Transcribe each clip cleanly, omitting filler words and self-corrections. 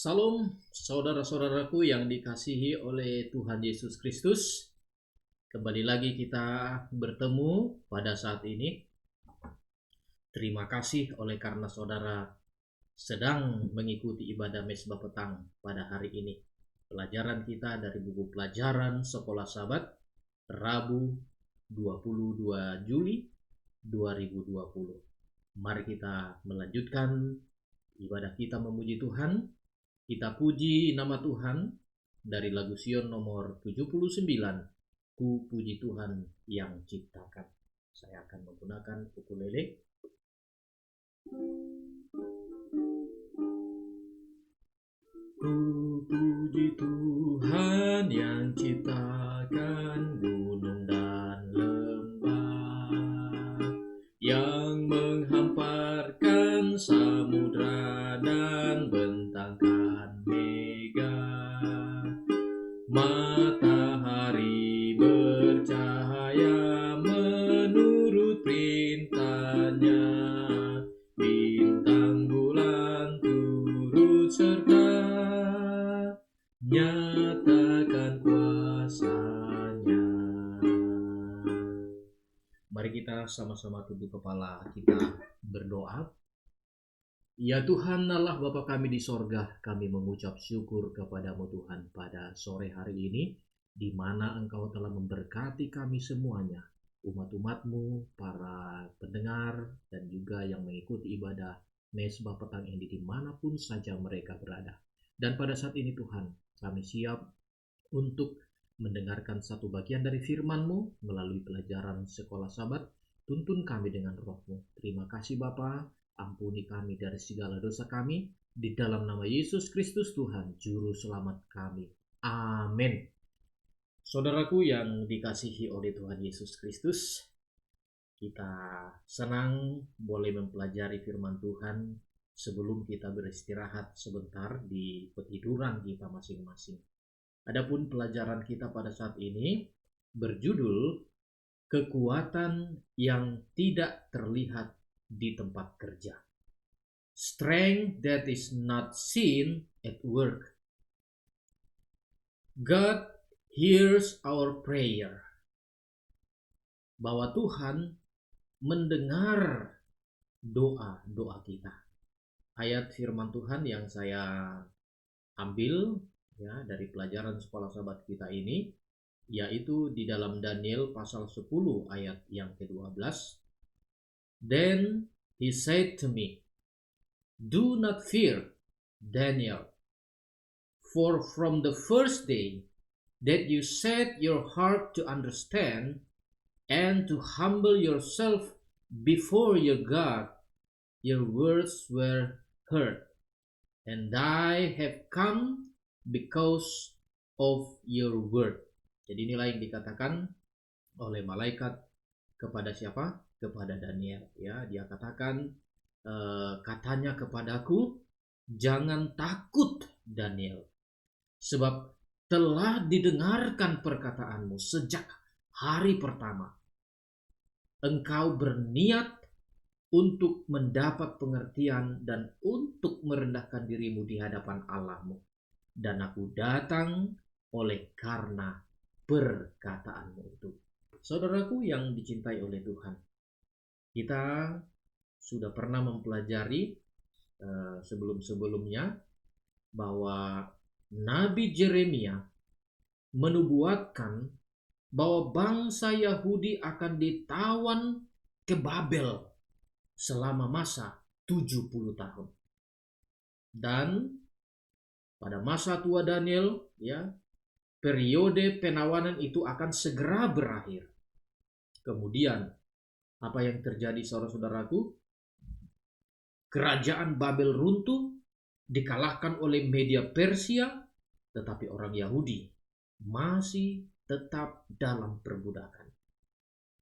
Salam saudara-saudaraku yang dikasihi oleh Tuhan Yesus Kristus. Kembali lagi kita bertemu pada saat ini. Terima kasih oleh karena saudara sedang mengikuti ibadah Mesbah Petang pada hari ini. Pelajaran kita dari buku pelajaran Sekolah Sabat, Rabu 22 Juli 2020. Mari kita melanjutkan ibadah kita memuji Tuhan. Kita puji nama Tuhan dari lagu Sion nomor 79, Ku puji Tuhan yang ciptakan. Saya akan menggunakan ukulele. Ku puji Tuhan yang ciptakan gunung dan lembah, yang menghamparkan samudra dan bentangkan mega. Matahari bercahaya menurut perintahnya, bintang bulan turut serta nyatakan kuasanya. Mari kita sama-sama tunduk kepala, kita berdoa. Ya Tuhan Allah Bapa kami di sorga, kami mengucap syukur kepadamu Tuhan pada sore hari ini, di mana Engkau telah memberkati kami semuanya, umat-umatmu, para pendengar, dan juga yang mengikuti ibadah Mesbah Petang ini dimanapun saja mereka berada. Dan pada saat ini Tuhan, kami siap untuk mendengarkan satu bagian dari firman-Mu melalui pelajaran Sekolah Sabat. Tuntun kami dengan Roh-Mu. Terima kasih Bapa. Ampuni kami dari segala dosa kami, di dalam nama Yesus Kristus Tuhan, Juru Selamat kami. Amin. Saudaraku yang dikasihi oleh Tuhan Yesus Kristus, kita senang boleh mempelajari firman Tuhan sebelum kita beristirahat sebentar di petiduran kita masing-masing. Adapun pelajaran kita pada saat ini berjudul Kekuatan yang tidak terlihat di tempat kerja. Strength that is not seen at work. God hears our prayer. Bahwa Tuhan mendengar doa-doa kita. Ayat firman Tuhan yang saya ambil ya dari pelajaran Sekolah Sabat kita ini, yaitu di dalam Daniel pasal 10 ayat yang ke-12. Then he said to me, "Do not fear, Daniel, for from the first day that you set your heart to understand and to humble yourself before your God, your words were heard, and I have come because of your word." Jadi inilah yang dikatakan oleh malaikat kepada siapa? Kepada Daniel. Ya, dia katakan, katanya kepadaku, jangan takut Daniel, sebab telah didengarkan perkataanmu sejak hari pertama. Engkau berniat untuk mendapat pengertian dan untuk merendahkan dirimu di hadapan Allahmu. Dan aku datang oleh karena perkataanmu itu. Saudaraku yang dicintai oleh Tuhan, kita sudah pernah mempelajari sebelum-sebelumnya bahwa Nabi Yeremia menubuatkan bahwa bangsa Yahudi akan ditawan ke Babel selama masa 70 tahun. Dan pada masa tua Daniel, ya, periode penawanan itu akan segera berakhir. Kemudian apa yang terjadi saudara-saudaraku? Kerajaan Babel runtuh, dikalahkan oleh media Persia, tetapi orang Yahudi masih tetap dalam perbudakan.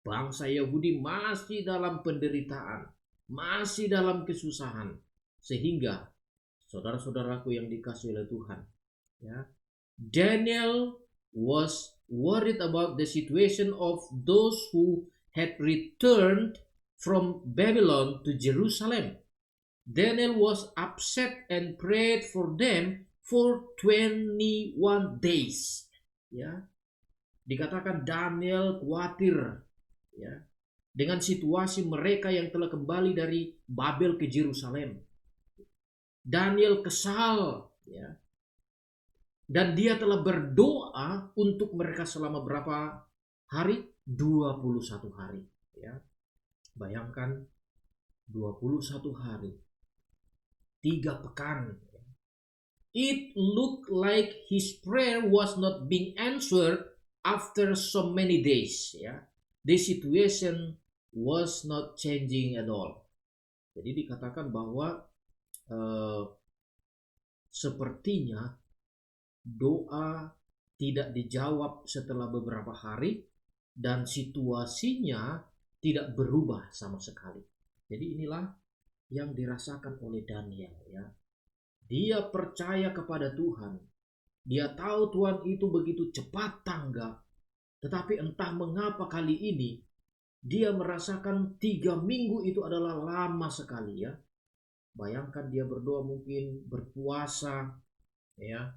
Bangsa Yahudi masih dalam penderitaan, masih dalam kesusahan, sehingga saudara-saudaraku yang dikasihi oleh Tuhan, ya, Daniel was worried about the situation of those who had returned from Babylon to Jerusalem. Daniel was upset and prayed for them for 21 days. Ya, dikatakan Daniel khawatir, ya, dengan situasi mereka yang telah kembali dari Babel ke Yerusalem. Daniel kesal, ya, dan dia telah berdoa untuk mereka selama berapa hari? 21 hari. Ya. Bayangkan 21 hari. 3 pekan. It looked like his prayer was not being answered after so many days. Ya. The situation was not changing at all. Jadi dikatakan bahwa sepertinya doa tidak dijawab setelah beberapa hari dan situasinya tidak berubah sama sekali. Jadi inilah yang dirasakan oleh Daniel, ya. Dia percaya kepada Tuhan. Dia tahu Tuhan itu begitu cepat tanggap. Tetapi entah mengapa kali ini dia merasakan 3 minggu itu adalah lama sekali, ya. Bayangkan dia berdoa, mungkin berpuasa, ya.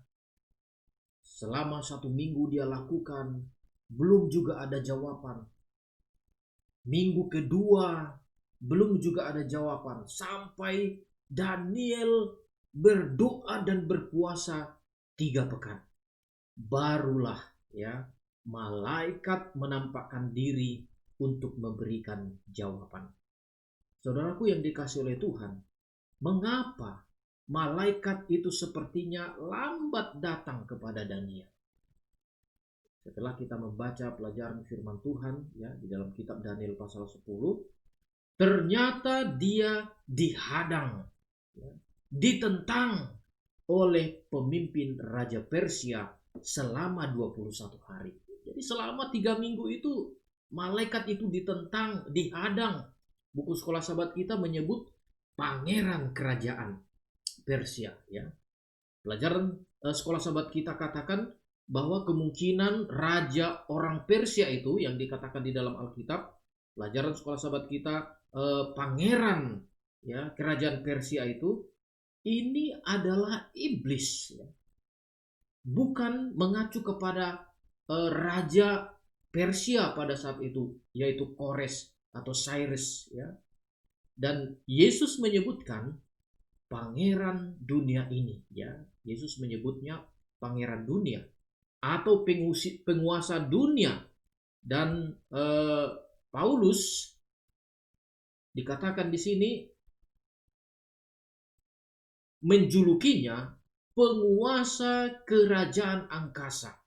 Selama 1 minggu dia lakukan, belum juga ada jawaban. Minggu kedua, belum juga ada jawaban. Sampai Daniel berdoa dan berpuasa 3 pekan. Barulah, ya, malaikat menampakkan diri untuk memberikan jawaban. Saudaraku yang dikasihi oleh Tuhan, mengapa malaikat itu sepertinya lambat datang kepada Daniel? Setelah kita membaca pelajaran firman Tuhan, ya, di dalam kitab Daniel pasal 10, ternyata dia dihadang, ya, ditentang oleh pemimpin Raja Persia selama 21 hari. Jadi selama 3 minggu itu malaikat itu ditentang, dihadang. Buku sekolah sahabat kita menyebut pangeran kerajaan Persia, ya. Pelajaran sekolah sahabat kita katakan bahwa kemungkinan raja orang Persia itu yang dikatakan di dalam Alkitab, pelajaran sekolah sahabat kita pangeran, ya, kerajaan Persia itu, ini adalah iblis, ya. Bukan mengacu kepada raja Persia pada saat itu, yaitu Kores atau Cyrus, ya. Dan Yesus menyebutkan pangeran dunia ini, ya. Yesus menyebutnya pangeran dunia atau penguasa dunia. Dan Paulus dikatakan di sini menjulukinya penguasa kerajaan angkasa.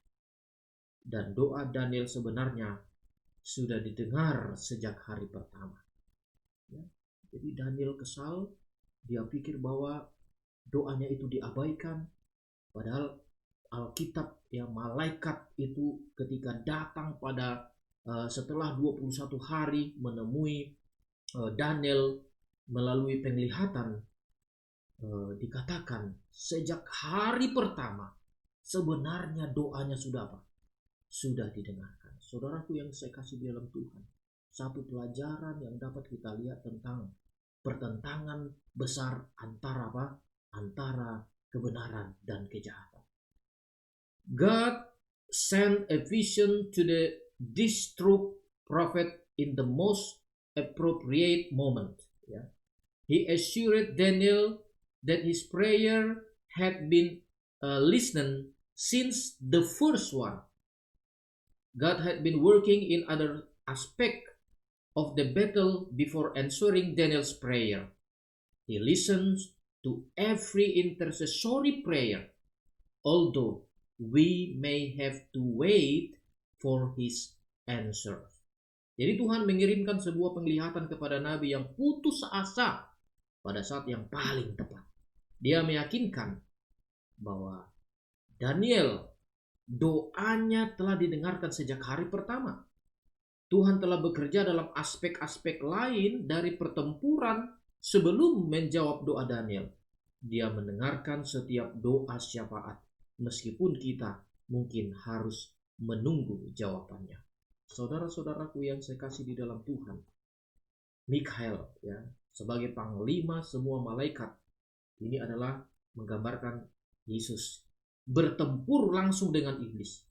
Dan doa Daniel sebenarnya sudah didengar sejak hari pertama, ya. Jadi Daniel kesal. Dia pikir bahwa doanya itu diabaikan. Padahal Alkitab, ya, malaikat itu ketika datang pada setelah 21 hari menemui Daniel melalui penglihatan, dikatakan sejak hari pertama sebenarnya doanya sudah apa? Sudah didengarkan. Saudaraku yang saya kasih di dalam Tuhan, satu pelajaran yang dapat kita lihat tentang pertentangan besar antara apa? Antara kebenaran dan kejahatan. God sent a vision to the distraught prophet in the most appropriate moment. Yeah. He assured Daniel that his prayer had been listened since the first one. God had been working in other aspect of the battle before answering Daniel's prayer. He listens to every intercessory prayer, although we may have to wait for his answer. Jadi Tuhan mengirimkan sebuah penglihatan kepada Nabi yang putus asa pada saat yang paling tepat. Dia meyakinkan bahwa Daniel, doanya telah didengarkan sejak hari pertama. Tuhan telah bekerja dalam aspek-aspek lain dari pertempuran sebelum menjawab doa Daniel. Dia mendengarkan setiap doa syafaat, meskipun kita mungkin harus menunggu jawabannya. Saudara-saudaraku yang saya kasih di dalam Tuhan, Mikael, ya, sebagai panglima semua malaikat, ini adalah menggambarkan Yesus bertempur langsung dengan iblis.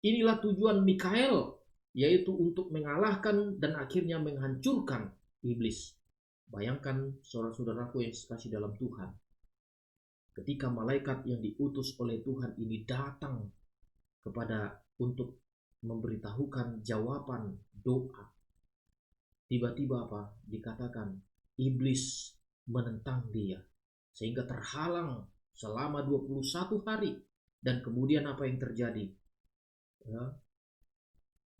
Inilah tujuan Mikael, yaitu untuk mengalahkan dan akhirnya menghancurkan iblis. Bayangkan saudara-saudaraku yang dikasihi dalam Tuhan, ketika malaikat yang diutus oleh Tuhan ini datang kepada untuk memberitahukan jawaban doa, tiba-tiba apa? Dikatakan iblis menentang dia sehingga terhalang selama 21 hari. Dan kemudian apa yang terjadi? Ya,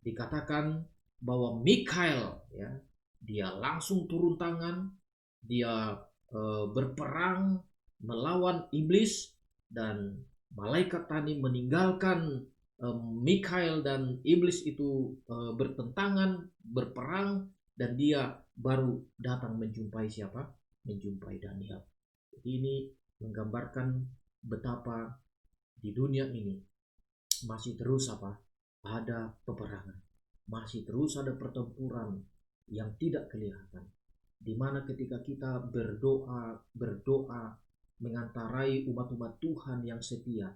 dikatakan bahwa Mikael, ya, dia langsung turun tangan, dia berperang melawan iblis, dan malaikat tadi meninggalkan Mikael dan iblis itu bertentangan, berperang, dan dia baru datang menjumpai siapa? Menjumpai Daniel. Jadi ini menggambarkan betapa di dunia ini masih terus apa? Ada peperangan. Masih terus ada pertempuran yang tidak kelihatan. Di mana ketika kita berdoa mengantarai umat-umat Tuhan yang setia,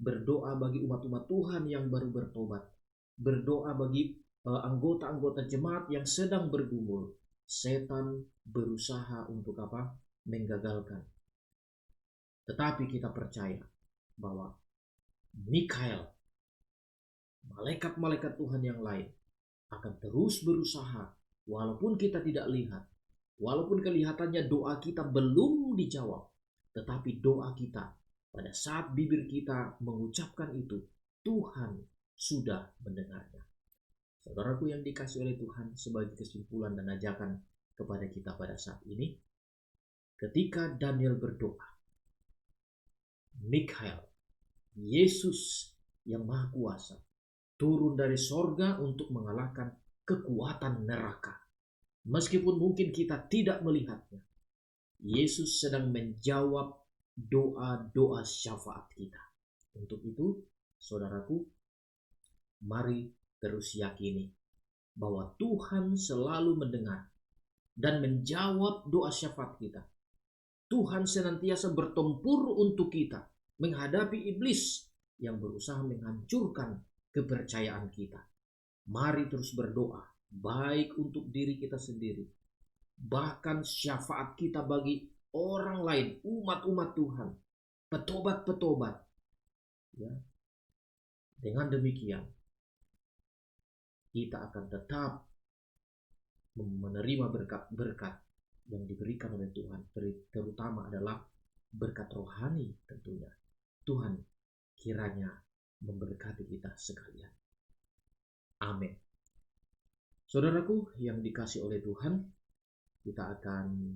berdoa bagi umat-umat Tuhan yang baru bertobat, berdoa bagi anggota-anggota jemaat yang sedang bergumul, setan berusaha untuk apa? Menggagalkan. Tetapi kita percaya bahwa Mikael, malaikat-malaikat Tuhan yang lain akan terus berusaha walaupun kita tidak lihat, walaupun kelihatannya doa kita belum dijawab, tetapi doa kita pada saat bibir kita mengucapkan itu, Tuhan sudah mendengarnya. Saudaraku yang dikasihi oleh Tuhan, sebagai kesimpulan dan ajakan kepada kita pada saat ini, ketika Daniel berdoa, Mikael, Yesus yang Maha Kuasa, turun dari sorga untuk mengalahkan kekuatan neraka. Meskipun mungkin kita tidak melihatnya, Yesus sedang menjawab doa-doa syafaat kita. Untuk itu, saudaraku, mari terus yakini bahwa Tuhan selalu mendengar dan menjawab doa syafaat kita. Tuhan senantiasa bertempur untuk kita menghadapi iblis yang berusaha menghancurkan kepercayaan kita. Mari terus berdoa, baik untuk diri kita sendiri, bahkan syafaat kita bagi orang lain, umat-umat Tuhan, petobat-petobat. Ya. Dengan demikian, kita akan tetap menerima berkat-berkat yang diberikan oleh Tuhan, terutama adalah berkat rohani tentunya. Tuhan kiranya memberkati kita sekalian. Amin. Saudaraku yang dikasihi oleh Tuhan, kita akan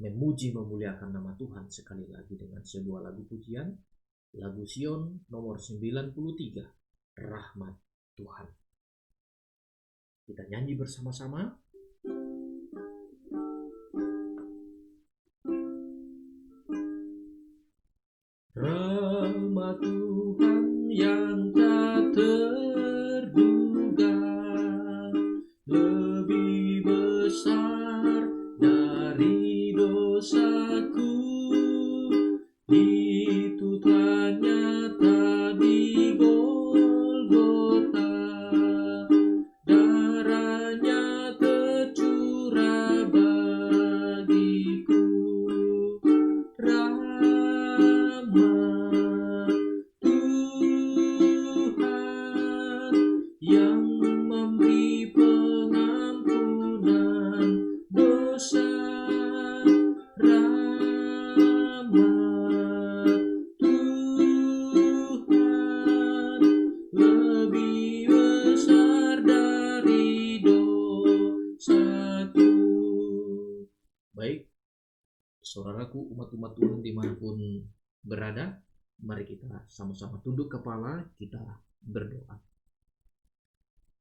memuji memuliakan nama Tuhan sekali lagi dengan sebuah lagu pujian, lagu Sion nomor 93, Rahmat Tuhan. Kita nyanyi bersama-sama. Rahmat Tuhan yang tak terduga, lebih besar dari dosaku, itu telah nyata di Golgota, darahnya tercurah bagiku. Yang memberi pengampunan dosa, rahmat Tuhan lebih besar dari dosaku. Baik, saudaraku, umat-umat Tuhan dimanapun berada, mari kita sama-sama tunduk kepala, kita berdoa.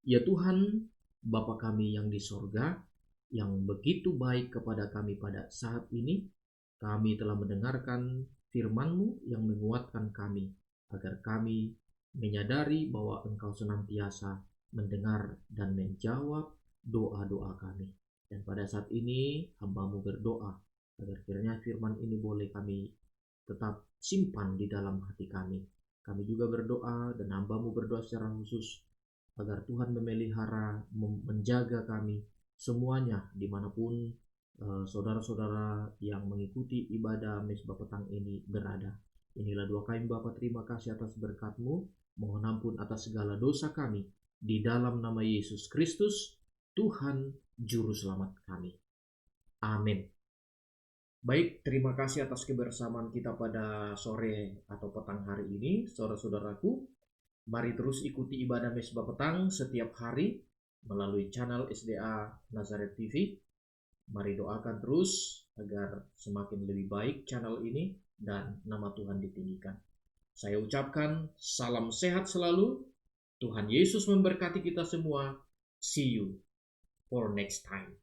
Ya Tuhan, Bapa kami yang di sorga, yang begitu baik kepada kami pada saat ini, kami telah mendengarkan firman-Mu yang menguatkan kami, agar kami menyadari bahwa Engkau senantiasa mendengar dan menjawab doa-doa kami. Dan pada saat ini, hamba-Mu berdoa, agar kiranya firman ini boleh kami tetap simpan di dalam hati kami. Kami juga berdoa dan hamba-Mu berdoa secara khusus agar Tuhan memelihara, menjaga kami semuanya dimanapun saudara-saudara yang mengikuti ibadah Mezbah Petang ini berada. Inilah doa kami Bapa, terima kasih atas berkat-Mu, mohon ampun atas segala dosa kami, di dalam nama Yesus Kristus, Tuhan Juru Selamat kami. Amin. Baik, terima kasih atas kebersamaan kita pada sore atau petang hari ini, saudara-saudaraku. Mari terus ikuti ibadah Mezbah Petang setiap hari melalui channel SDA Nazaret TV. Mari doakan terus agar semakin lebih baik channel ini dan nama Tuhan ditinggikan. Saya ucapkan salam sehat selalu. Tuhan Yesus memberkati kita semua. See you for next time.